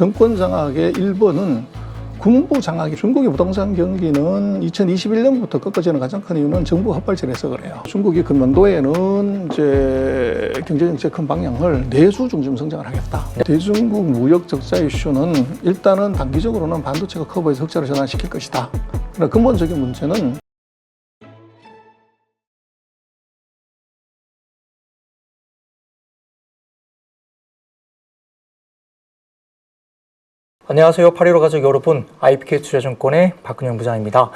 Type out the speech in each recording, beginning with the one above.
정권 장악의 1번은 군부 장악이 중국의 부동산 경기는 2021년부터 꺾어지는 가장 큰 이유는 정부 헛발질해서 그래요. 중국이 금년도에는 이제 경제정책 큰 방향을 내수 중심 성장을 하겠다. 대중국 무역 적자 이슈는 일단은 단기적으로는 반도체가 커버해서 흑자를 전환시킬 것이다. 그러나 근본적인 문제는 안녕하세요. 8.15 가족 여러분, IPK투자증권의 박근영 부장입니다.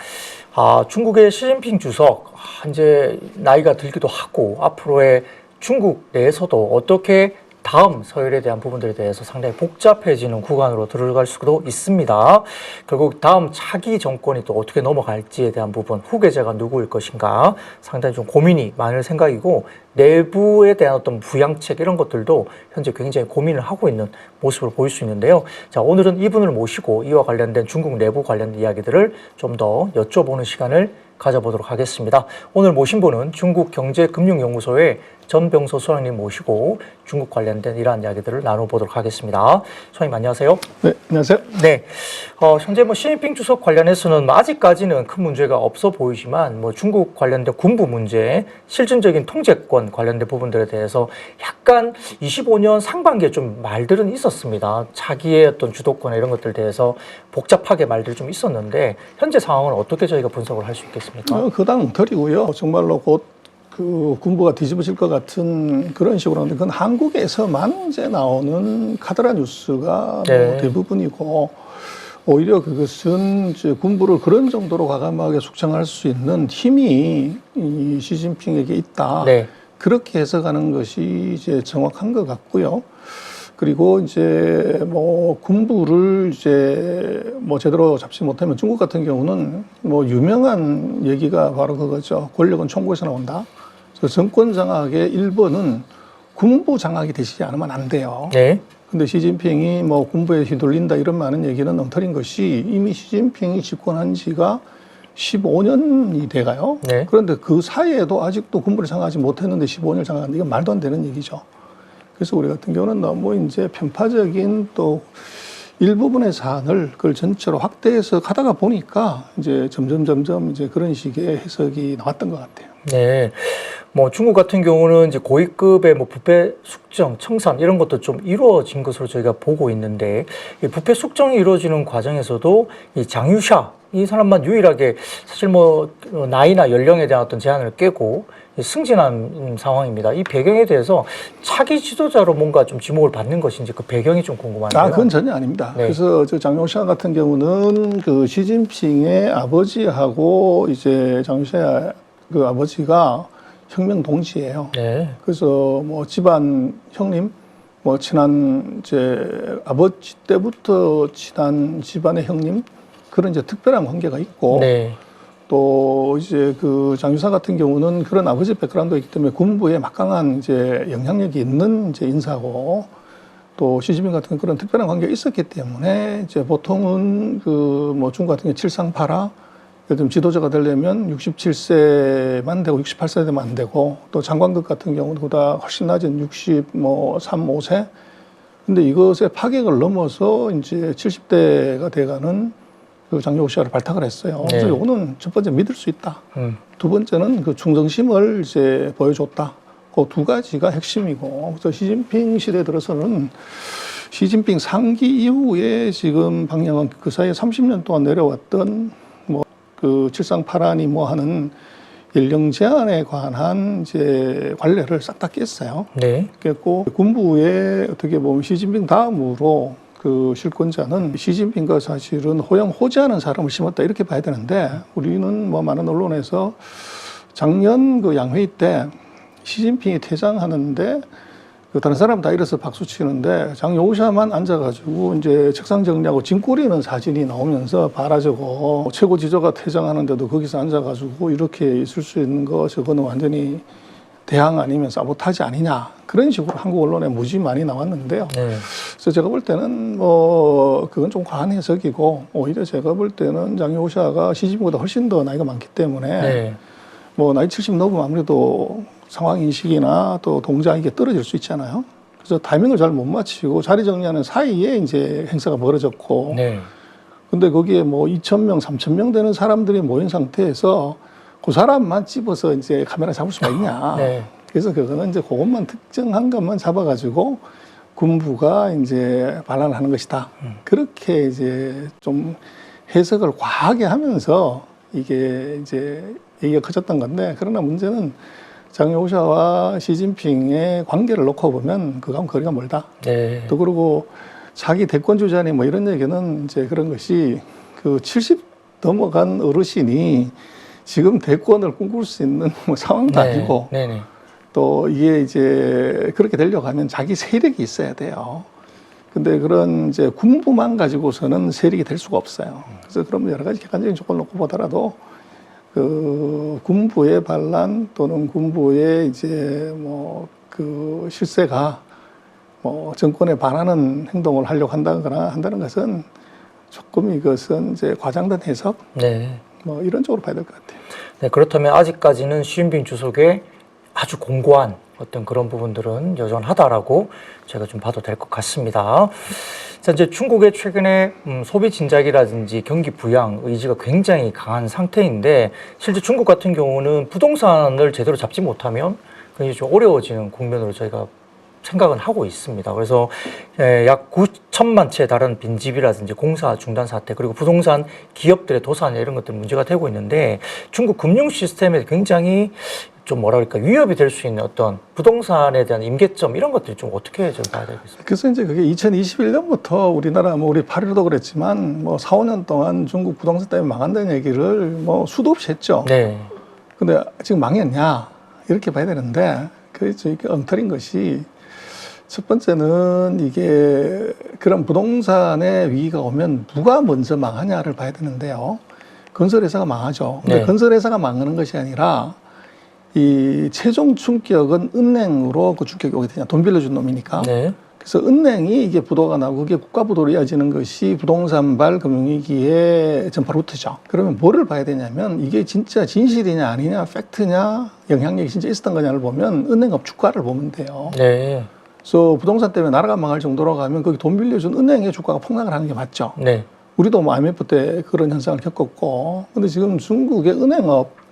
중국의 시진핑 주석, 이제 나이가 들기도 하고 앞으로의 중국 내에서도 어떻게 다음 서열에 대한 부분들에 대해서 상당히 복잡해지는 구간으로 들어갈 수도 있습니다. 결국 다음 차기 정권이 또 어떻게 넘어갈지에 대한 부분, 후계자가 누구일 것인가 상당히 좀 고민이 많을 생각이고, 내부에 대한 어떤 부양책 이런 것들도 현재 굉장히 고민을 하고 있는 모습을 보일 수 있는데요. 자, 오늘은 이분을 모시고 이와 관련된 중국 내부 관련 이야기들을 좀 더 여쭤보는 시간을 가져보도록 하겠습니다. 오늘 모신 분은 중국경제금융연구소의 전병서 소장님 모시고 중국 관련된 이러한 이야기들을 나눠보도록 하겠습니다. 소장님 안녕하세요. 네, 안녕하세요. 네, 현재 시진핑 주석 관련해서는 아직까지는 큰 문제가 없어 보이지만 중국 관련된 군부 문제, 실질적인 통제권 관련된 부분들에 대해서 약간 25년 상반기에 좀 말들은 있었습니다. 자기의 어떤 주도권 이런 것들에 대해서 복잡하게 말들이 좀 있었는데 현재 상황은 어떻게 저희가 분석을 할 수 있겠습니까? 그당 엉터리고요. 정말로 곧 그 군부가 뒤집어질 것 같은 그런 식으로 하는데 그건 한국에서만 이제 나오는 카더라 뉴스가 네. 대부분이고, 오히려 그것은 이제 군부를 그런 정도로 과감하게 숙청할 수 있는 힘이 이 시진핑에게 있다. 네. 그렇게 해석하는 것이 이제 정확한 것 같고요. 그리고 이제 군부를 이제 제대로 잡지 못하면 중국 같은 경우는 유명한 얘기가 바로 그거죠. 권력은 총구에서 나온다. 그래서 정권 장악의 1번은 군부 장악이 되시지 않으면 안 돼요. 네. 근데 시진핑이 군부에 휘둘린다 이런 많은 얘기는 엉터리인 것이, 이미 시진핑이 집권한 지가 15년이 돼가요. 네. 그런데 그 사이에도 아직도 군부를 장악하지 못했는데 15년을 장악한다. 이건 말도 안 되는 얘기죠. 그래서 우리 같은 경우는 너무 이제 편파적인 또 일부분의 사안을 그걸 전체로 확대해서 가다가 보니까 이제 점점 이제 그런 식의 해석이 나왔던 것 같아요. 네. 중국 같은 경우는 이제 고위급의 부패 숙정, 청산 이런 것도 좀 이루어진 것으로 저희가 보고 있는데, 이 부패 숙정이 이루어지는 과정에서도 이 장유샤, 이 사람만 유일하게 사실 나이나 연령에 대한 어떤 제한을 깨고 승진한 상황입니다. 이 배경에 대해서 차기 지도자로 뭔가 좀 지목을 받는 것인지 그 배경이 좀 궁금한데요. 그건 전혀 아닙니다. 네. 그래서 장유샤 같은 경우는 그 시진핑의 아버지하고 이제 장유샤 그 아버지가 혁명 동지예요. 네. 그래서 집안 형님, 친한 이제 아버지 때부터 친한 집안의 형님, 그런 이제 특별한 관계가 있고, 네. 또 이제 그 장유사 같은 경우는 그런 아버지 백그라운드가 있기 때문에 군부에 막강한 이제 영향력이 있는 이제 인사고, 또 시진핑 같은 그런 특별한 관계가 있었기 때문에 이제 보통은 중국 같은 경우 칠상파라, 예를 들면 지도자가 되려면 67세만 되고 68세 되면 안 되고, 또 장관급 같은 경우는 그보다 훨씬 낮은 63, 5세. 근데 이것의 파격을 넘어서 이제 70대가 돼가는 그 장유샤를 발탁을 했어요. 네. 그래서 이거는 첫 번째 믿을 수 있다. 두 번째는 그 충성심을 이제 보여줬다. 그 두 가지가 핵심이고, 그래서 시진핑 시대 들어서는 시진핑 상기 이후에 지금 방향은 그 사이에 30년 동안 내려왔던 그 칠상파란이 하는 연령 제한에 관한 이제 관례를 싹 다 깼어요. 네. 깼고, 군부에 어떻게 보면 시진핑 다음으로 그 실권자는 시진핑과 사실은 호영호재하는 사람을 심었다 이렇게 봐야 되는데, 우리는 많은 언론에서 작년 그 양회의 때 시진핑이 퇴장하는데 다른 사람 다 일어서 박수 치는데 장요샤만 앉아가지고 이제 책상 정리하고 짐 꾸리는 사진이 나오면서 봐라 저거 최고 지도자가 퇴장하는데도 거기서 앉아가지고 이렇게 있을 수 있는 거, 저거는 완전히 대항 아니면 사보타지 아니냐, 그런 식으로 한국 언론에 무지 많이 나왔는데요. 네. 그래서 제가 볼 때는 그건 좀 과한 해석이고, 오히려 제가 볼 때는 장요샤가 시진핑보다 훨씬 더 나이가 많기 때문에 네. 나이 70 넘으면 아무래도 상황 인식이나 또 동작 이게 떨어질 수 있잖아요. 그래서 타이밍을 잘 못 맞추고 자리 정리하는 사이에 이제 행사가 벌어졌고, 네. 근데 거기에 뭐 2,000명, 3,000명 되는 사람들이 모인 상태에서 그 사람만 집어서 이제 카메라 잡을 수가 있냐. 네. 그래서 그거는 이제 그것만 특정한 것만 잡아가지고 군부가 이제 반란을 하는 것이다. 그렇게 이제 좀 해석을 과하게 하면서 이게 이제 얘기가 커졌던 건데, 그러나 문제는 장효샤와 시진핑의 관계를 놓고 보면 그거하고 거리가 멀다. 네. 또 그리고 자기 대권 주자니 뭐 이런 얘기는 이제 그런 것이 그 70 넘어간 어르신이 지금 대권을 꿈꿀 수 있는 뭐 상황도 아니고, 네네. 또 이게 이제 그렇게 되려고 하면 자기 세력이 있어야 돼요. 근데 그런 이제 군부만 가지고서는 세력이 될 수가 없어요. 그래서 그런 여러 가지 객관적인 조건을 놓고 보더라도 그 군부의 반란 또는 군부의 이제 뭐 그 실세가 뭐 정권에 반하는 행동을 하려고 한다는 것은 조금 이것은 이제 과장된 해석 네. 뭐 이런 쪽으로 봐야 될 것 같아요. 네, 그렇다면 아직까지는 시진핑 주석의 아주 공고한 어떤 그런 부분들은 여전하다라고 제가 좀 봐도 될 것 같습니다. 자, 이제 중국의 최근에 소비 진작이라든지 경기 부양 의지가 굉장히 강한 상태인데, 실제 중국 같은 경우는 부동산을 제대로 잡지 못하면 굉장히 좀 어려워지는 국면으로 저희가 생각은 하고 있습니다. 그래서 약 9천만 채에 달하는 빈집이라든지 공사 중단 사태, 그리고 부동산 기업들의 도산 이런 것들 문제가 되고 있는데, 중국 금융 시스템에 굉장히 좀 뭐라 그럴까 위협이 될 수 있는 어떤 부동산에 대한 임계점 이런 것들이 좀 어떻게 좀 봐야 되겠습니까? 그래서 이제 그게 2021년부터 우리나라 뭐 우리 8.15도 그랬지만 뭐 4, 5년 동안 중국 부동산 때문에 망한다는 얘기를 뭐 수도 없이 했죠. 네. 근데 지금 망했냐 이렇게 봐야 되는데, 그게 엉터리인 것이, 첫 번째는 이게 그런 부동산의 위기가 오면 누가 먼저 망하냐를 봐야 되는데요. 건설회사가 망하죠. 근데 네. 건설회사가 망하는 것이 아니라 이 최종 충격은 은행으로 그 충격이 오게 되냐. 돈 빌려준 놈이니까. 네. 그래서 은행이 이게 부도가 나고 그게 국가 부도로 이어지는 것이 부동산발 금융위기의 전파 루트죠. 그러면 뭐를 봐야 되냐면 이게 진짜 진실이냐 아니냐, 팩트냐, 영향력이 진짜 있었던 거냐를 보면 은행업 주가를 보면 돼요. 네. 그래서 부동산 때문에 나라가 망할 정도로 가면 거기 돈 빌려준 은행의 주가가 폭락을 하는 게 맞죠. 네. 우리도 뭐 IMF 때 그런 현상을 겪었고, 근데 지금 중국의 은행업,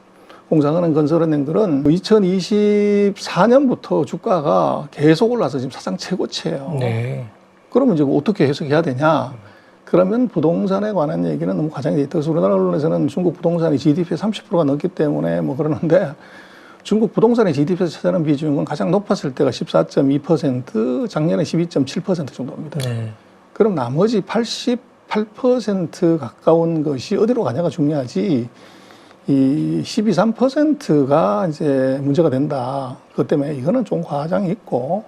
공상은행, 건설은행들은 2024년부터 주가가 계속 올라서 지금 사상 최고치예요. 네. 그러면 이제 어떻게 해석해야 되냐? 그러면 부동산에 관한 얘기는 너무 과장이 돼 있다. 그래서 우리나라 언론에서는 중국 부동산이 GDP의 30%가 넘기 때문에 뭐 그러는데, 중국 부동산의 GDP에서 차지하는 비중은 가장 높았을 때가 14.2%, 작년에 12.7% 정도입니다. 네. 그럼 나머지 88% 가까운 것이 어디로 가냐가 중요하지, 이 12, 3%가 이제 문제가 된다. 그것 때문에 이거는 좀 과장이 있고,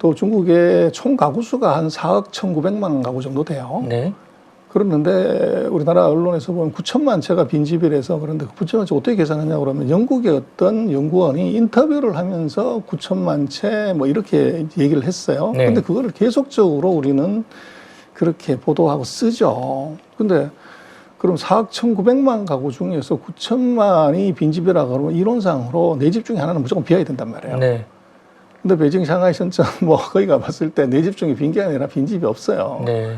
또 중국의 총 가구 수가 한 4억 1,900만 가구 정도 돼요. 네. 그런데 우리나라 언론에서 보면 9천만 채가 빈집이라서, 그런데 그 9천만 채 어떻게 계산하냐 그러면 영국의 어떤 연구원이 인터뷰를 하면서 9천만 채 뭐 이렇게 얘기를 했어요. 네. 근데 그거를 계속적으로 우리는 그렇게 보도하고 쓰죠. 근데 그럼 4억 1,900만 가구 중에서 9천만이 빈집이라 그러면 이론상으로 4집 중에 하나는 무조건 비어야 된단 말이에요. 네. 근데 베이징, 상하이, 선천 뭐 거기 가봤을 때 4집 중에 빈 게 아니라 빈집이 없어요. 네.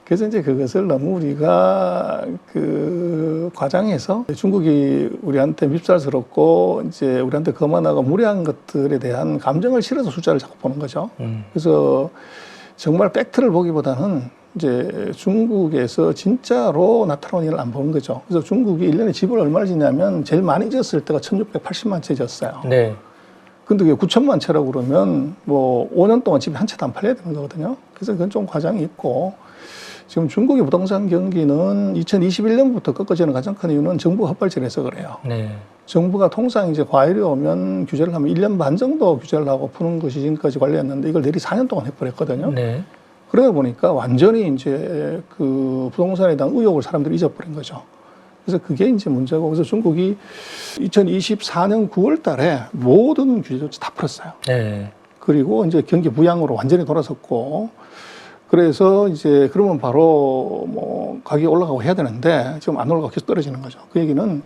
그래서 이제 그것을 너무 우리가 그 과장해서 중국이 우리한테 밉살스럽고 이제 우리한테 거만하고 무례한 것들에 대한 감정을 실어서 숫자를 자꾸 보는 거죠. 그래서 정말 팩트를 보기보다는 이제 중국에서 진짜로 나타나는 일을 안 보는 거죠. 그래서 중국이 1년에 집을 얼마를 짓냐면 제일 많이 지었을 때가 1,680만 채 지었어요. 네. 근데 그게 9천만 채라고 그러면 뭐 5년 동안 집이 한 채도 안 팔려야 되는 거거든요. 그래서 그건 좀 과장이 있고, 지금 중국의 부동산 경기는 2021년부터 꺾어지는 가장 큰 이유는 정부가 헛발질을 해서 그래요. 네. 정부가 통상 이제 과열이 오면 규제를 하면 1년 반 정도 규제를 하고 푸는 것이 지금까지 관리였는데, 이걸 내리 4년 동안 해버렸거든요. 네. 그러다 보니까 완전히 이제 그 부동산에 대한 의욕을 사람들이 잊어버린 거죠. 그래서 그게 이제 문제고, 그래서 중국이 2024년 9월 달에 모든 규제 조치 다 풀었어요. 네. 그리고 이제 경기 부양으로 완전히 돌아섰고, 그래서 이제 그러면 바로 뭐 가격이 올라가고 해야 되는데 지금 안 올라가고 계속 떨어지는 거죠. 그 얘기는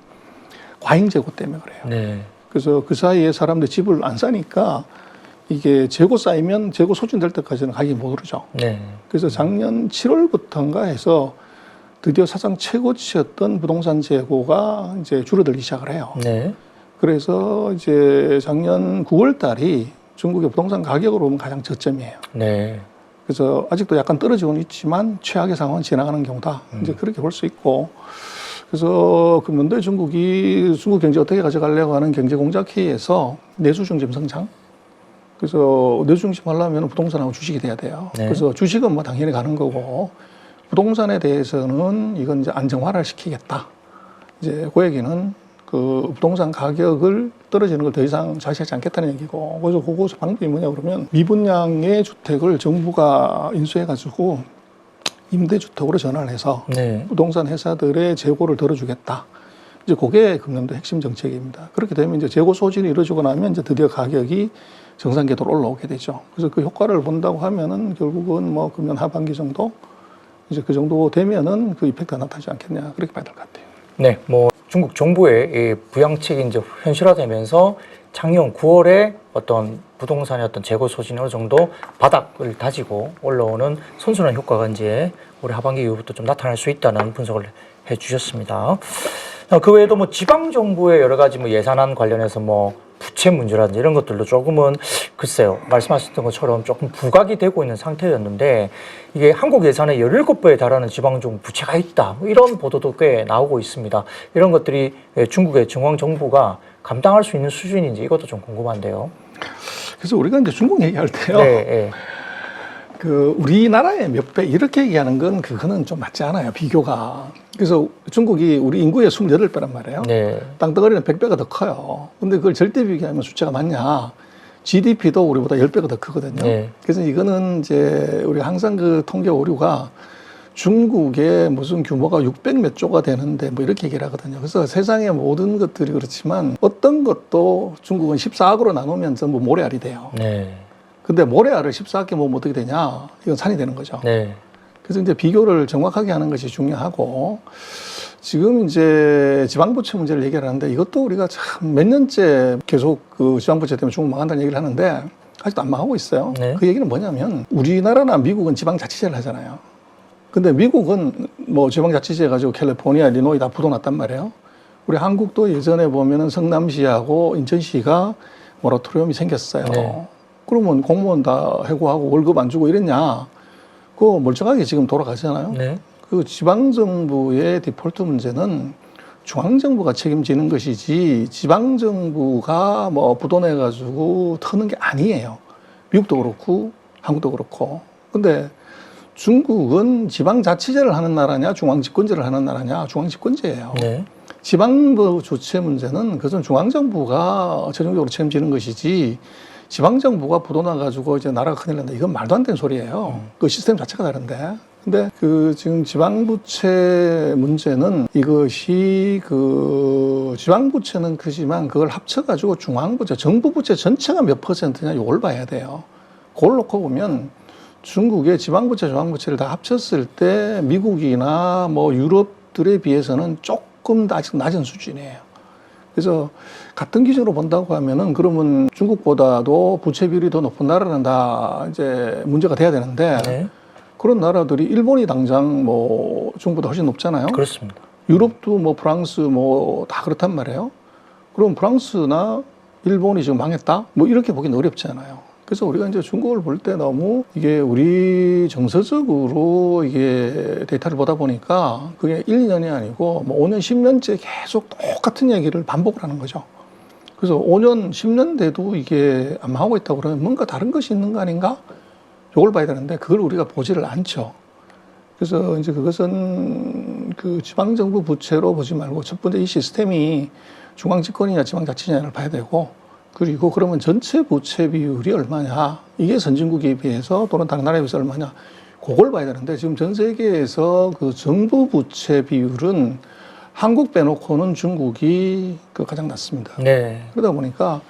과잉 재고 때문에 그래요. 네. 그래서 그 사이에 사람들이 집을 안 사니까 이게 재고 쌓이면 재고 소진될 때까지는 가격이 못 오르죠. 네. 그래서 작년 7월부터인가 해서 드디어 사상 최고치였던 부동산 재고가 이제 줄어들기 시작을 해요. 네. 그래서 이제 작년 9월 달이 중국의 부동산 가격으로 보면 가장 저점이에요. 네. 그래서 아직도 약간 떨어지고는 있지만 최악의 상황은 지나가는 경우다. 이제 그렇게 볼 수 있고. 그래서 금년도에 중국 경제 어떻게 가져가려고 하는 경제공작회의에서 내수중심 성장. 그래서 내수중심 하려면 부동산하고 주식이 돼야 돼요. 네. 그래서 주식은 뭐 당연히 가는 거고 부동산에 대해서는 이건 이제 안정화를 시키겠다. 이제 그 얘기는 그 부동산 가격을 떨어지는 걸 더 이상 좌시하지 않겠다는 얘기고, 그래서 그거 방법이 뭐냐 그러면 미분양의 주택을 정부가 인수해가지고 임대주택으로 전환을 해서 네. 부동산 회사들의 재고를 덜어주겠다. 이제 그게 금년도 핵심 정책입니다. 그렇게 되면 이제 재고 소진이 이루어지고 나면 이제 드디어 가격이 정상 궤도로 올라오게 되죠. 그래서 그 효과를 본다고 하면은 결국은 뭐 금년 하반기 정도 이제 그 정도 되면은 그 이펙트가 나타나지 않겠냐 그렇게 봐야 될 것 같아요. 네, 뭐 중국 정부의 이 부양책이 이제 현실화되면서 작년 9월에 어떤 부동산의 어떤 재고 소진이 어느 정도 바닥을 다지고 올라오는 선순환 효과가 이제 올해 하반기 이후부터 좀 나타날 수 있다는 분석을 해주셨습니다. 그 외에도 뭐 지방 정부의 여러 가지 뭐 예산안 관련해서 뭐 부채 문제라든지 이런 것들도 조금은 글쎄요, 말씀하셨던 것처럼 조금 부각이 되고 있는 상태였는데 이게 한국 예산의 17배에 달하는 지방정부 부채가 있다, 뭐 이런 보도도 꽤 나오고 있습니다. 이런 것들이 중국의 중앙정부가 감당할 수 있는 수준인지 이것도 좀 궁금한데요. 그래서 우리가 이제 중국 얘기할 때요. 네, 네. 그 우리나라의 몇 배 이렇게 얘기하는 건 그거는 좀 맞지 않아요. 비교가. 그래서 중국이 우리 인구의 28배란 말이에요. 네. 땅덩어리는 100배가 더 커요. 근데 그걸 절대 비교하면 숫자가 많냐. GDP도 우리보다 10배가 더 크거든요. 네. 그래서 이거는 이제 우리 항상 그 통계 오류가 중국의 무슨 규모가 600 몇 조가 되는데 뭐 이렇게 얘기를 하거든요. 그래서 세상의 모든 것들이 그렇지만 어떤 것도 중국은 14억으로 나누면 전부 모래알이 돼요. 네. 근데 모래알을 14개 모으면 어떻게 되냐? 이건 산이 되는 거죠. 네. 그래서 이제 비교를 정확하게 하는 것이 중요하고, 지금 이제 지방부채 문제를 얘기하는데 이것도 우리가 참 몇 년째 계속 그 지방부채 때문에 중국 망한다는 얘기를 하는데 아직도 안 망하고 있어요. 네. 그 얘기는 뭐냐면 우리나라나 미국은 지방자치제를 하잖아요. 근데 미국은 뭐 지방자치제 가지고 캘리포니아, 일리노이 다 부도났단 말이에요. 우리 한국도 예전에 보면은 성남시하고 인천시가 모라토리움이 생겼어요. 네. 그러면 공무원 다 해고하고 월급 안 주고 이랬냐? 그거 멀쩡하게 지금 돌아가잖아요. 네. 그 지방정부의 디폴트 문제는 중앙정부가 책임지는 것이지 지방정부가 뭐 부도내가지고 터는 게 아니에요. 미국도 그렇고 한국도 그렇고. 근데 중국은 지방자치제를 하는 나라냐 중앙집권제를 하는 나라냐 중앙집권제예요. 네. 지방부 조치 문제는 그것은 중앙정부가 최종적으로 책임지는 것이지 지방정부가 부도나가지고 이제 나라가 큰일 난다. 이건 말도 안 되는 소리예요. 그 시스템 자체가 다른데. 근데 그 지금 지방부채 문제는 이것이 그 지방부채는 크지만 그걸 합쳐가지고 중앙부채, 정부부채 전체가 몇 퍼센트냐 이걸 봐야 돼요. 그걸 놓고 보면 중국의 지방부채, 중앙부채를 다 합쳤을 때 미국이나 뭐 유럽들에 비해서는 조금 더 아직 낮은 수준이에요. 그래서 같은 기준으로 본다고 하면은 그러면 중국보다도 부채 비율이 더 높은 나라는 다 이제 문제가 돼야 되는데 네. 그런 나라들이 일본이 당장 뭐 중국보다 훨씬 높잖아요. 그렇습니다. 유럽도 뭐 프랑스 뭐 다 그렇단 말이에요. 그럼 프랑스나 일본이 지금 망했다? 뭐 이렇게 보기는 어렵잖아요. 그래서 우리가 이제 중국을 볼 때 너무 이게 우리 정서적으로 이게 데이터를 보다 보니까 그게 1, 2년이 아니고 뭐 5년, 10년째 계속 똑같은 얘기를 반복을 하는 거죠. 그래서 5년, 10년 돼도 이게 안 망하고 있다고 그러면 뭔가 다른 것이 있는 거 아닌가? 이걸 봐야 되는데 그걸 우리가 보지를 않죠. 그래서 이제 그것은 그 지방정부 부채로 보지 말고 첫 번째 이 시스템이 중앙집권이냐 지방자치냐를 봐야 되고 그리고 그러면 전체 부채 비율이 얼마냐 이게 선진국에 비해서 또는 다른 나라에 비해서 얼마냐 그걸 봐야 되는데 지금 전 세계에서 그 정부 부채 비율은 한국 빼놓고는 중국이 그 가장 낮습니다. 네. 그러다 보니까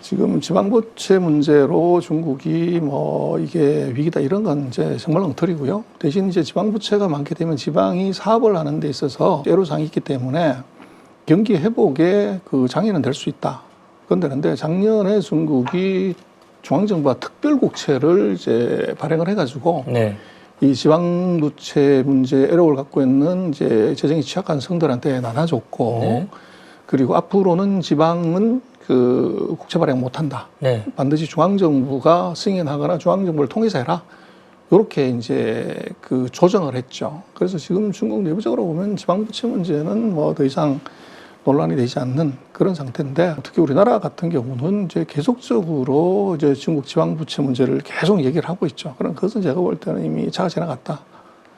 지금 지방부채 문제로 중국이 뭐 이게 위기다 이런 건 이제 정말 엉터리고요. 대신 이제 지방부채가 많게 되면 지방이 사업을 하는 데 있어서 애로사항이 있기 때문에 경기 회복에 그 장애는 될 수 있다. 그건 되는데 작년에 중국이 중앙정부가 특별국채를 이제 발행을 해가지고 네. 이 지방부채 문제 애로를 갖고 있는 이제 재정이 취약한 성들한테 나눠줬고 네. 그리고 앞으로는 지방은 그 국채 발행 못한다. 네. 반드시 중앙정부가 승인하거나 중앙정부를 통해서 해라. 이렇게 이제 그 조정을 했죠. 그래서 지금 중국 내부적으로 보면 지방부채 문제는 뭐 더 이상 논란이 되지 않는 그런 상태인데 특히 우리나라 같은 경우는 이제 계속적으로 이제 중국 지방부채 문제를 계속 얘기를 하고 있죠. 그런 그것은 제가 볼 때는 이미 차가 지나갔다.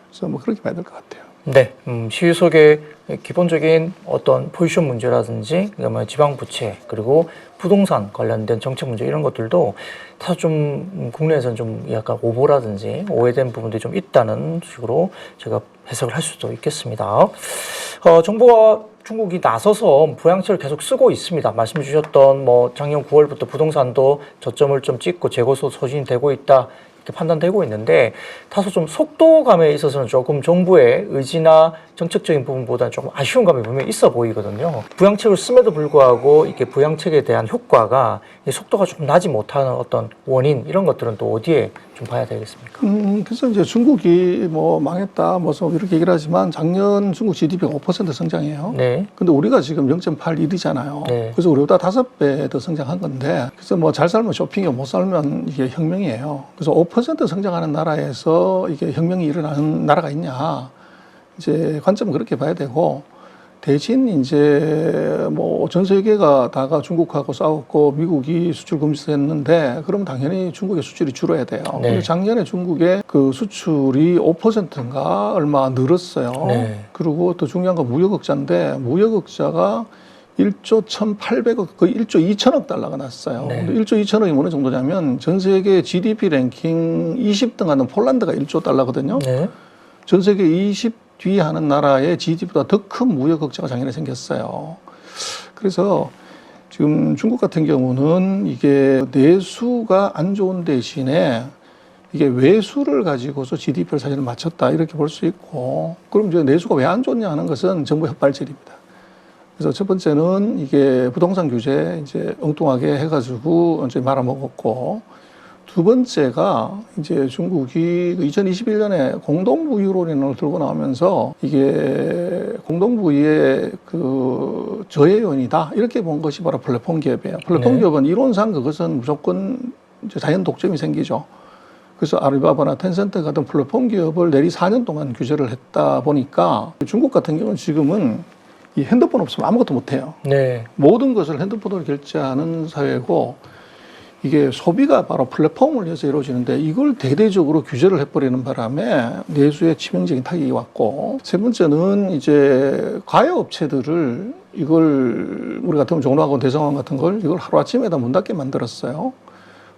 그래서 뭐 그렇게 봐야 될 것 같아요. 네, 시위 속의 기본적인 어떤 포지션 문제라든지, 그다음에 지방 부채 그리고 부동산 관련된 정책 문제 이런 것들도 다 좀 국내에서는 좀 약간 오보라든지 오해된 부분들이 좀 있다는 식으로 제가 해석을 할 수도 있겠습니다. 정부와 중국이 나서서 부양책을 계속 쓰고 있습니다. 말씀 주셨던 뭐 작년 9월부터 부동산도 저점을 좀 찍고 재고소 소진이 되고 있다. 이렇게 판단되고 있는데 다소 좀 속도감에 있어서는 조금 정부의 의지나 정책적인 부분보다는 조금 아쉬운 감이 분명히 있어 보이거든요. 부양책을 씀에도 불구하고 이게 부양책에 대한 효과가 속도가 조금 나지 못하는 어떤 원인 이런 것들은 또 어디에 좀 봐야 되겠습니까? 그래서 이제 중국이 뭐 망했다, 뭐 이렇게 얘기를 하지만 작년 중국 GDP가 5% 성장해요. 네. 근데 우리가 지금 0.81이잖아요. 네. 그래서 우리보다 5배 더 성장한 건데, 그래서 뭐 잘 살면 쇼핑이고 못 살면 이게 혁명이에요. 그래서 5% 성장하는 나라에서 이게 혁명이 일어나는 나라가 있냐. 이제 관점은 그렇게 봐야 되고, 대신 이제 뭐 전 세계가 다가 중국하고 싸웠고 미국이 수출 금지했는데 그럼 당연히 중국의 수출이 줄어야 돼요. 네. 근데 작년에 중국의 그 수출이 5%인가 얼마 늘었어요. 네. 그리고 또 중요한 건 무역흑자인데 무역흑자가 1조 1,800억, 거의 1조 2천억 달러가 났어요. 네. 근데 1조 2천억이 어느 정도냐면 전 세계 GDP 랭킹 20등 하는 폴란드가 1조 달러거든요. 네. 전 세계 20뒤 하는 나라의 GDP보다 더 큰 무역흑자가 작년에 생겼어요. 그래서 지금 중국 같은 경우는 이게 내수가 안 좋은 대신에 이게 외수를 가지고서 GDP를 사실 맞췄다 이렇게 볼 수 있고, 그럼 이제 내수가 왜 안 좋냐 하는 것은 정부 헛발질입니다. 그래서 첫 번째는 이게 부동산 규제 이제 엉뚱하게 해가지고 이제 말아먹었고, 두 번째가 이제 중국이 2021년에 공동부유론을 들고 나오면서 이게 공동부유의 그 저해 요인이다 이렇게 본 것이 바로 플랫폼 기업이에요. 플랫폼 기업은 이론상 그것은 무조건 이제 자연 독점이 생기죠. 그래서 아리바바나 텐센트 같은 플랫폼 기업을 내리 4년 동안 규제를 했다 보니까 중국 같은 경우는 지금은 이 핸드폰 없으면 아무것도 못해요. 네. 모든 것을 핸드폰으로 결제하는 사회고, 이게 소비가 바로 플랫폼을 위해서 이루어지는데 이걸 대대적으로 규제를 해버리는 바람에 내수에 치명적인 타격이 왔고, 세 번째는 이제 과외업체들을 이걸 우리 같으면 종로학원, 대성원 같은 걸 이걸 하루아침에다 문 닫게 만들었어요.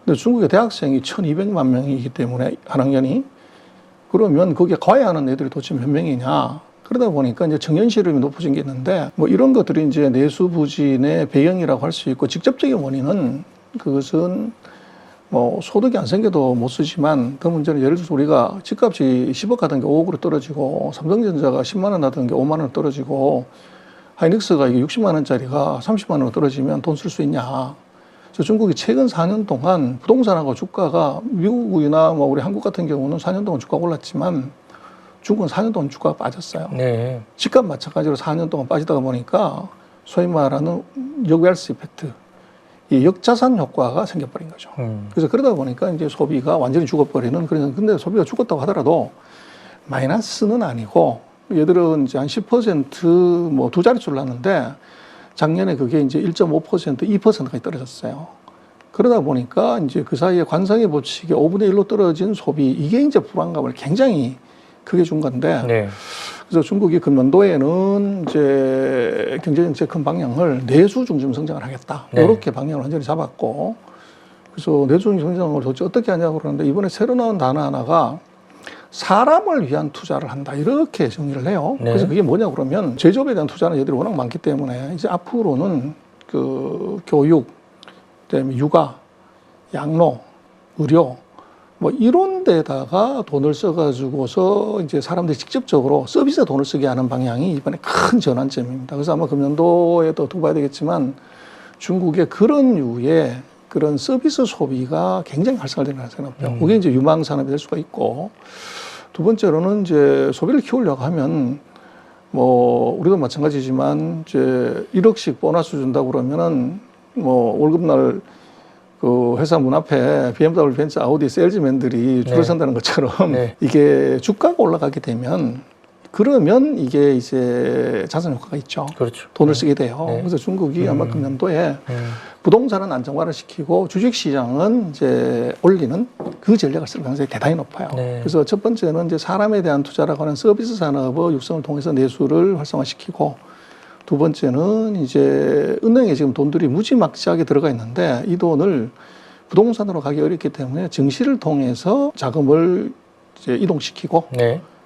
근데 중국의 대학생이 1,200만 명이기 때문에 한 학년이, 그러면 거기에 과외하는 애들이 도대체 몇 명이냐. 그러다 보니까 이제 청년 실업이 높아진 게 있는데, 뭐 이런 것들이 이제 내수 부진의 배경이라고 할 수 있고, 직접적인 원인은 그것은 뭐 소득이 안 생겨도 못 쓰지만, 더 문제는 예를 들어서 우리가 집값이 10억 하던 게 5억으로 떨어지고, 삼성전자가 10만 원 하던 게 5만 원 떨어지고, 하이닉스가 이게 60만 원짜리가 30만 원으로 떨어지면 돈 쓸 수 있냐. 그래서 중국이 최근 4년 동안 부동산하고 주가가, 미국이나 뭐 우리 한국 같은 경우는 4년 동안 주가가 올랐지만 중국은 4년 동안 주가가 빠졌어요. 네. 집값 마찬가지로 4년 동안 빠지다가 보니까 소위 말하는 역웰스 이펙트, 이 역자산 효과가 생겨버린 거죠. 그래서 그러다 보니까 이제 소비가 완전히 죽어버리는, 그런, 근데 소비가 죽었다고 하더라도 마이너스는 아니고, 얘들은 이제 한 10% 뭐 두 자릿수를 났는데 작년에 그게 이제 1.5%, 2%까지 떨어졌어요. 그러다 보니까 이제 그 사이에 관성의 법칙이 5분의 1로 떨어진 소비, 이게 이제 불안감을 굉장히 크게 준 건데, 네. 그래서 중국이 금년도에는 이제 경제정책 큰 방향을 내수 중심 성장을 하겠다. 네. 이렇게 방향을 완전히 잡았고, 그래서 내수 중심 성장을 도대체 어떻게 하냐고 그러는데, 이번에 새로 나온 단어 하나가 사람을 위한 투자를 한다. 이렇게 정의를 해요. 네. 그래서 그게 뭐냐고 그러면, 제조업에 대한 투자는 얘들이 워낙 많기 때문에 이제 앞으로는 그 교육, 그다음에 육아, 양로, 의료, 뭐 이런 데다가 돈을 써가지고서 이제 사람들이 직접적으로 서비스에 돈을 쓰게 하는 방향이 이번에 큰 전환점입니다. 그래서 아마 금년도에도 두고 봐야 되겠지만, 중국의 그런 류의 그런 서비스 소비가 굉장히 활성화되는 가능성이 높아요. 그게 이제 유망 산업이 될 수가 있고, 두 번째로는 이제 소비를 키우려고 하면 뭐 우리도 마찬가지지만 이제 1억씩 보너스 준다고 그러면은 뭐 월급날 그 회사 문 앞에 BMW, 벤츠, 아우디 세일즈맨들이 줄을 선다는 것처럼 이게 주가가 올라가게 되면 그러면 이게 이제 자산 효과가 있죠. 그렇죠. 돈을 쓰게 돼요. 그래서 중국이 아마 금년도에 부동산은 안정화를 시키고 주식시장은 이제 올리는 그 전략을 쓸 가능성이 대단히 높아요. 그래서 첫 번째는 이제 사람에 대한 투자라고 하는 서비스 산업의 육성을 통해서 내수를 활성화시키고, 두 번째는 이제 은행에 지금 돈들이 무지막지하게 들어가 있는데 이 돈을 부동산으로 가기 어렵기 때문에 증시를 통해서 자금을 이제 이동시키고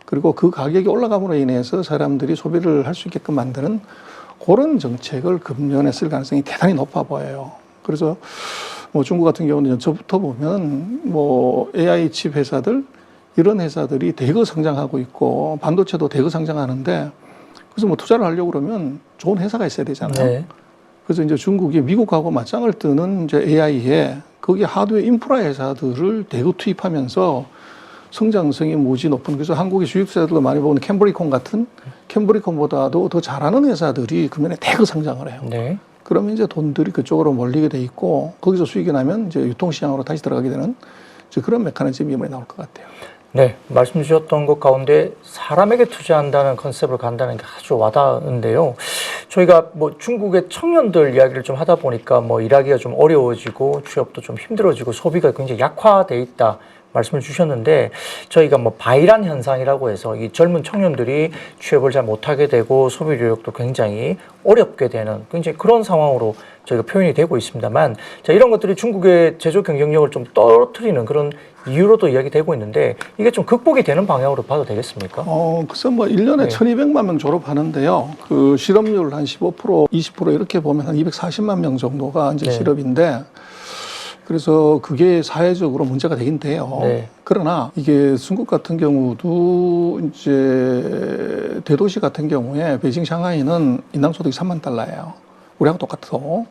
그리고 그 가격이 올라감으로 인해서 사람들이 소비를 할 수 있게끔 만드는 그런 정책을 금년에 쓸 가능성이 대단히 높아 보여요. 그래서 뭐 중국 같은 경우는 연초부터 보면 뭐 AI 칩 회사들 이런 회사들이 대거 성장하고 있고 반도체도 대거 성장하는데, 그래서 뭐 투자를 하려고 그러면 좋은 회사가 있어야 되잖아요. 그래서 이제 중국이 미국하고 맞짱을 뜨는 이제 AI에 거기 하드웨어 인프라 회사들을 대거 투입하면서 성장성이 무지 높은, 그래서 한국의 주식회사들도 많이 보는 캠브리콘 같은, 캠브리콘보다도 더 잘하는 회사들이 금년에 대거 성장을 해요. 그러면 이제 돈들이 그쪽으로 몰리게 돼 있고 거기서 수익이 나면 이제 유통시장으로 다시 들어가게 되는 이제 그런 메커니즘이 이번에 나올 것 같아요. 네, 말씀 주셨던 것 가운데 사람에게 투자한다는 컨셉을 간다는 게 아주 와닿은데요. 저희가 뭐 중국의 청년들 이야기를 좀 하다 보니까 뭐 일하기가 좀 어려워지고 취업도 좀 힘들어지고 소비가 굉장히 약화돼 있다 말씀을 주셨는데, 저희가 뭐 바이란 현상이라고 해서 이 젊은 청년들이 취업을 잘 못하게 되고 소비 노력도 굉장히 어렵게 되는 굉장히 그런 상황으로 저희가 표현이 되고 있습니다만, 자, 이런 것들이 중국의 제조 경쟁력을 좀 떨어뜨리는 그런 이유로도 이야기되고 있는데, 이게 좀 극복이 되는 방향으로 봐도 되겠습니까? 글쎄 뭐 1년에 1,200만 명 졸업하는데요. 그 실업률 한 15%, 20% 이렇게 보면 한 240만 명 정도가 이제 실업인데, 그래서 그게 사회적으로 문제가 되긴 돼요. 그러나 이게 중국 같은 경우도 이제 대도시 같은 경우에 베이징, 샹하이는 인당 소득이 3만 달러예요. 우리하고 똑같아도.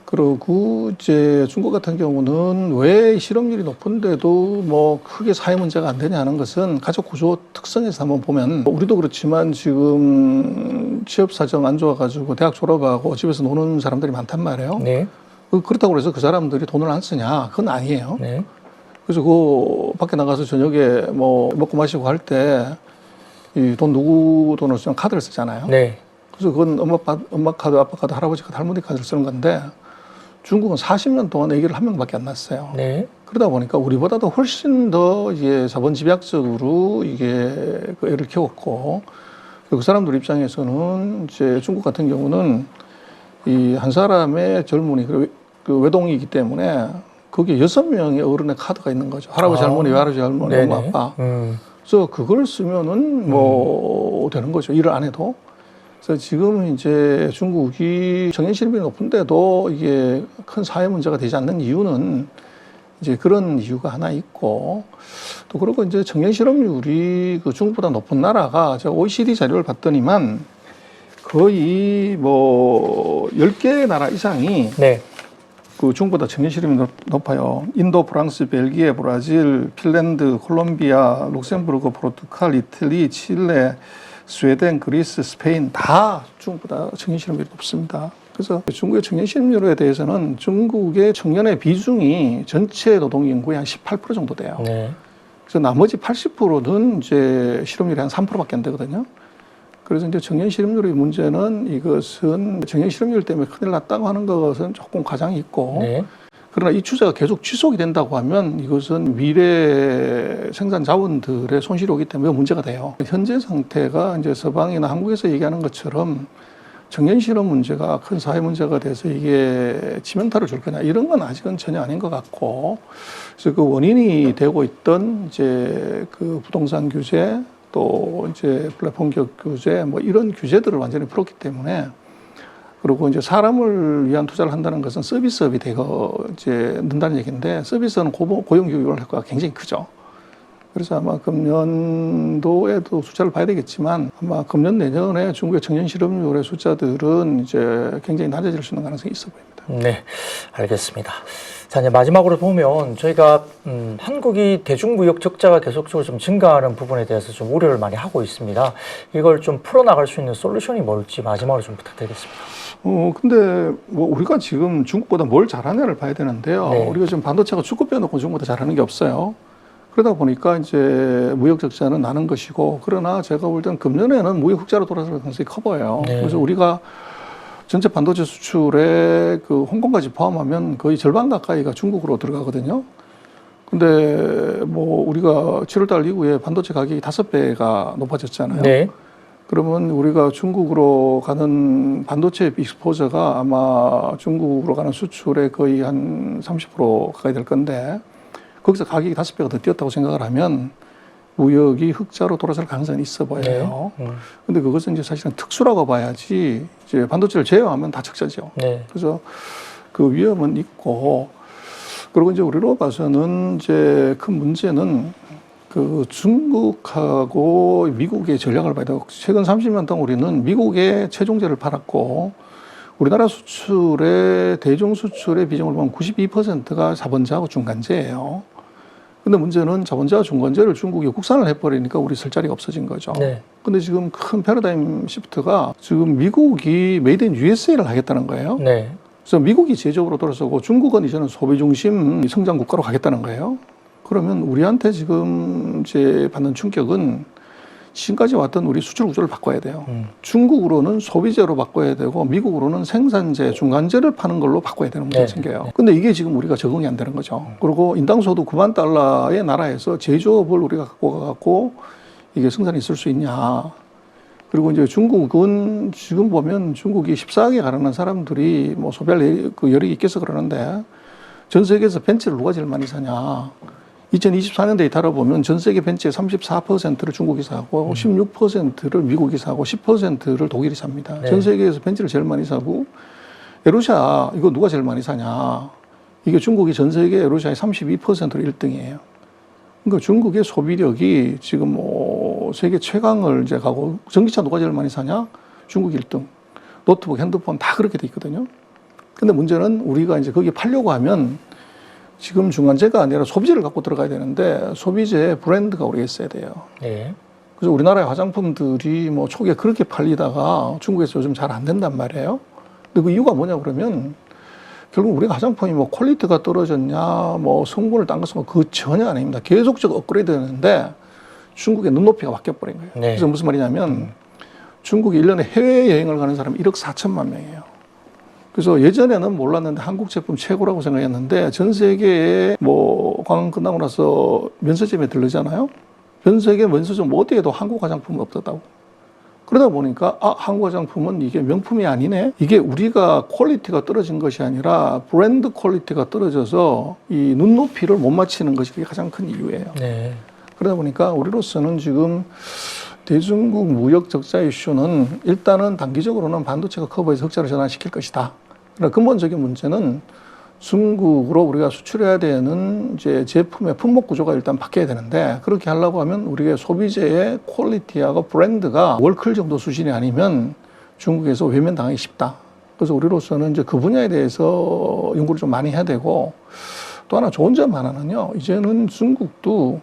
그리고 이제 중국 같은 경우는 왜 실업률이 높은데도 뭐 크게 사회 문제가 안 되냐 하는 것은 가족 구조 특성에서 한번 보면, 우리도 그렇지만 지금 취업 사정 안 좋아가지고 대학 졸업하고 집에서 노는 사람들이 많단 말이에요. 그렇다고 해서 그 사람들이 돈을 안 쓰냐? 그건 아니에요. 그래서 그 밖에 나가서 저녁에 뭐 먹고 마시고 할 때 이 돈 누구 돈을 쓰면 카드를 쓰잖아요. 그래서 그건 엄마 카드, 아빠 카드, 할아버지 카드, 할머니 카드를 쓰는 건데, 중국은 40년 동안 애기를 한 명밖에 안 낳았어요. 그러다 보니까 우리보다도 훨씬 더 이게 자본 집약적으로 이게 그 애를 키웠고, 그 사람들 입장에서는 이제 중국 같은 경우는 이 한 사람의 젊은이, 그 외동이기 때문에 거기에 6명의 어른의 카드가 있는 거죠. 할아버지, 할머니, 외할아버지, 할머니, 엄마, 아빠. 그래서 그걸 쓰면은 뭐 되는 거죠. 일을 안 해도. 그래서 지금 이제 중국이 청년 실업률이 높은데도 이게 큰 사회 문제가 되지 않는 이유는 이제 그런 이유가 하나 있고, 또 그리고 이제 청년 실업률이 그 중국보다 높은 나라가 제가 OECD 자료를 봤더니만 거의 뭐 10개 나라 이상이 그 중국보다 청년 실업률이 높아요. 인도, 프랑스, 벨기에, 브라질, 핀란드, 콜롬비아, 룩셈부르크, 포르투갈, 이탈리, 칠레, 스웨덴, 그리스, 스페인 다 중국보다 청년 실업률이 높습니다. 그래서 중국의 청년 실업률에 대해서는 중국의 청년의 비중이 전체 노동 인구의 한 18% 정도 돼요. 그래서 나머지 80%는 이제 실업률이 한 3%밖에 안 되거든요. 그래서 이제 청년 실업률의 문제는, 이것은 청년 실업률 때문에 큰일 났다고 하는 것은 조금 과장이 있고, 그러나 이 추세가 계속 지속이 된다고 하면 이것은 미래 생산 자원들의 손실이 오기 때문에 문제가 돼요. 현재 상태가 이제 서방이나 한국에서 얘기하는 것처럼 청년 실업 문제가 큰 사회 문제가 돼서 이게 치명타를 줄 거냐, 이런 건 아직은 전혀 아닌 것 같고, 그래서 그 원인이 되고 있던 이제 그 부동산 규제, 또 이제 플랫폼 규제, 뭐 이런 규제들을 완전히 풀었기 때문에, 그리고 이제 사람을 위한 투자를 한다는 것은 서비스업이 되고 이제 는다는 얘기인데, 서비스는 고용 교육을 효과가 굉장히 크죠. 그래서 아마 금년도에도 숫자를 봐야 되겠지만 아마 금년 내년에 중국의 청년 실업률의 숫자들은 이제 굉장히 낮아질 수 있는 가능성이 있어 보입니다. 네, 알겠습니다. 자, 이제 마지막으로 보면 저희가 한국이 대중무역 적자가 계속적으로 좀 증가하는 부분에 대해서 좀 우려를 많이 하고 있습니다. 이걸 좀 풀어나갈 수 있는 솔루션이 뭘지 마지막으로 좀 부탁드리겠습니다. 근데 뭐 우리가 지금 중국보다 뭘 잘하냐를 봐야 되는데요. 네. 우리가 지금 반도체가 축구 빼놓고 중국보다 잘하는 게 없어요. 그러다 보니까 이제 무역 적자는 나는 것이고, 그러나 제가 볼 때는 금년에는 무역 흑자로 돌아설 가능성이 커 보여요. 네. 그래서 우리가 전체 반도체 수출에 그 홍콩까지 포함하면 거의 절반 가까이가 중국으로 들어가거든요. 근데 뭐 우리가 7월달 이후에 반도체 가격이 5배가 높아졌잖아요. 네. 그러면 우리가 중국으로 가는 반도체 익스포저가 아마 중국으로 가는 수출의 거의 한 30% 가까이 될 건데, 거기서 가격이 5배가 더 뛰었다고 생각을 하면 무역이 흑자로 돌아설 가능성이 있어 보여요. 네. 근데 그것은 이제 사실은 특수라고 봐야지, 이제 반도체를 제외하면 다 적자죠. 네. 그래서 그 위험은 있고, 그리고 이제 우리로 봐서는 이제 큰 문제는 그 중국하고 미국의 전략을 봐야 되고, 최근 30년 동안 우리는 미국의 최종재를 팔았고, 우리나라 수출의 대중 수출의 비중을 보면 92%가 자본재하고 중간재예요. 근데 문제는 자본재와 중간재를 중국이 국산을 해버리니까 우리 쓸 자리가 없어진 거죠. 네. 근데 지금 큰 패러다임 시프트가 지금 미국이 메이드 인 USA를 하겠다는 거예요. 네. 그래서 미국이 제조업으로 돌아서고 중국은 이제는 소비 중심 성장 국가로 가겠다는 거예요. 그러면 우리한테 지금 이제 받는 충격은 지금까지 왔던 우리 수출 구조를 바꿔야 돼요. 중국으로는 소비재로 바꿔야 되고 미국으로는 생산재, 중간재를 파는 걸로 바꿔야 되는 문제가 네. 생겨요. 근데 이게 지금 우리가 적응이 안 되는 거죠. 그리고 인당소득 9만 달러의 나라에서 제조업을 우리가 갖고 가갖고 이게 생산이 있을 수 있냐. 그리고 이제 중국은 지금 보면 중국이 14억에 가르는 사람들이 뭐 소비할 그 여력이 있겠어 그러는데, 전 세계에서 벤츠를 누가 제일 많이 사냐. 2024년 데이터를 보면 전 세계 벤츠의 34%를 중국이 사고 16%를 미국이 사고 10%를 독일이 삽니다. 네. 전 세계에서 벤츠를 제일 많이 사고, 에로샤 이거 누가 제일 많이 사냐. 이게 중국이 전 세계 에로샤의 32%로 1등이에요. 그러니까 중국의 소비력이 지금 뭐 세계 최강을 이제 가고, 전기차 누가 제일 많이 사냐? 중국 1등. 노트북, 핸드폰 다 그렇게 돼 있거든요. 근데 문제는 우리가 이제 거기에 팔려고 하면 지금 중간재가 아니라 소비재를 갖고 들어가야 되는데, 소비재 브랜드가 우리가 있어야 돼요. 네. 그래서 우리나라의 화장품들이 뭐 초기에 그렇게 팔리다가 중국에서 요즘 잘 안 된단 말이에요. 근데 그 이유가 뭐냐 그러면, 결국 우리가 화장품이 뭐 퀄리티가 떨어졌냐, 뭐 성분을 딴 것은 그 전혀 아닙니다. 계속적으로 업그레이드 되는데 중국의 눈높이가 바뀌어버린 거예요. 네. 그래서 무슨 말이냐면, 중국이 1년에 해외여행을 가는 사람이 1억 4천만 명이에요. 그래서 예전에는 몰랐는데 한국 제품 최고라고 생각했는데, 전 세계에 뭐 관광 끝나고 나서 면세점에 들르잖아요. 전 세계 면세점 어디에도 한국 화장품은 없었다고. 그러다 보니까 한국 화장품은 이게 명품이 아니네. 이게 우리가 퀄리티가 떨어진 것이 아니라 브랜드 퀄리티가 떨어져서 이 눈높이를 못 맞추는 것이 그게 가장 큰 이유예요. 네. 그러다 보니까 우리로서는 지금 대중국 무역 적자 이슈는 일단은 단기적으로는 반도체가 커버해서 흑자를 전환시킬 것이다. 그러나 근본적인 문제는 중국으로 우리가 수출해야 되는 이제 제품의 품목 구조가 일단 바뀌어야 되는데, 그렇게 하려고 하면 우리의 소비재의 퀄리티하고 브랜드가 월클 정도 수준이 아니면 중국에서 외면당하기 쉽다. 그래서 우리로서는 이제 그 분야에 대해서 연구를 좀 많이 해야 되고, 또 하나 좋은 점 하나는요, 이제는 중국도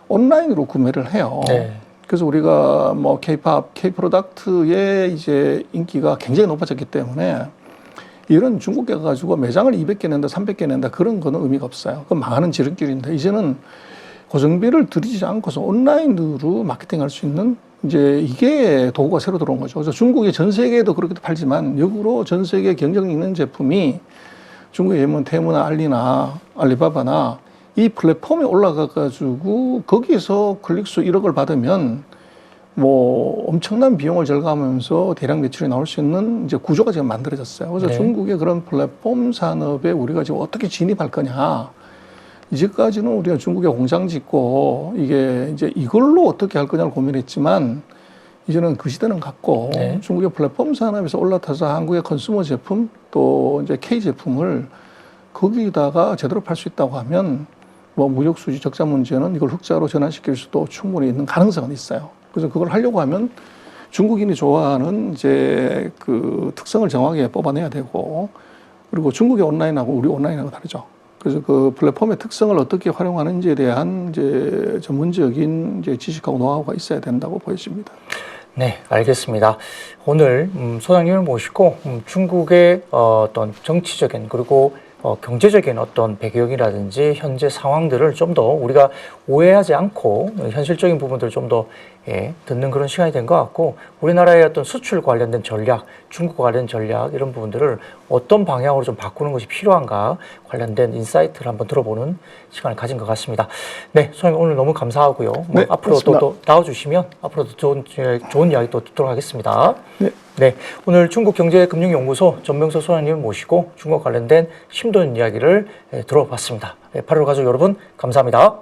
온라인으로 구매를 해요. 네. 그래서 우리가 뭐 K-팝, K-프로덕트의 이제 인기가 굉장히 높아졌기 때문에, 이런 중국에 가가지고 매장을 200개 낸다, 300개 낸다, 그런 거는 의미가 없어요. 그건 망하는 지름길인데, 이제는 고정비를 들이지 않고서 온라인으로 마케팅할 수 있는 이제 이게 도구가 새로 들어온 거죠. 그래서 중국이 전 세계에도 그렇게 팔지만, 역으로 전 세계에 경쟁력 있는 제품이 중국에 예면 테무나 알리나 알리바바나 이 플랫폼에 올라가가지고 거기서 클릭수 1억을 받으면 뭐 엄청난 비용을 절감하면서 대량 매출이 나올 수 있는 이제 구조가 지금 만들어졌어요. 그래서 네. 중국의 그런 플랫폼 산업에 우리가 지금 어떻게 진입할 거냐. 이제까지는 우리가 중국에 공장 짓고 이게 이제 이걸로 어떻게 할 거냐를 고민했지만, 이제는 그 시대는 갔고, 네. 중국의 플랫폼 산업에서 올라타서 한국의 컨슈머 제품 또 이제 K 제품을 거기다가 제대로 팔 수 있다고 하면 뭐 무역 수지 적자 문제는 이걸 흑자로 전환시킬 수도 충분히 있는 가능성은 있어요. 그래서 그걸 하려고 하면 중국인이 좋아하는 이제 그 특성을 정확하게 뽑아내야 되고, 그리고 중국의 온라인하고 우리 온라인하고 다르죠. 그래서 그 플랫폼의 특성을 어떻게 활용하는지에 대한 이제 전문적인 이제 지식하고 노하우가 있어야 된다고 보여집니다. 네, 알겠습니다. 오늘 소장님을 모시고 중국의 어떤 정치적인 그리고 경제적인 어떤 배경이라든지 현재 상황들을 좀 더 우리가 오해하지 않고 현실적인 부분들을 좀 더 듣는 그런 시간이 된 것 같고, 우리나라의 어떤 수출 관련된 전략, 중국과 관련된 전략 이런 부분들을 어떤 방향으로 좀 바꾸는 것이 필요한가 관련된 인사이트를 한번 들어보는 시간을 가진 것 같습니다. 네, 소장님 오늘 너무 감사하고요. 네, 앞으로 또 나와주시면 앞으로도 좋은 이야기 또 듣도록 하겠습니다. 네. 네, 오늘 중국경제금융연구소 전명서 소장님을 모시고 중국 관련된 심도 있는 이야기를 들어봤습니다. 8월 가족 여러분 감사합니다.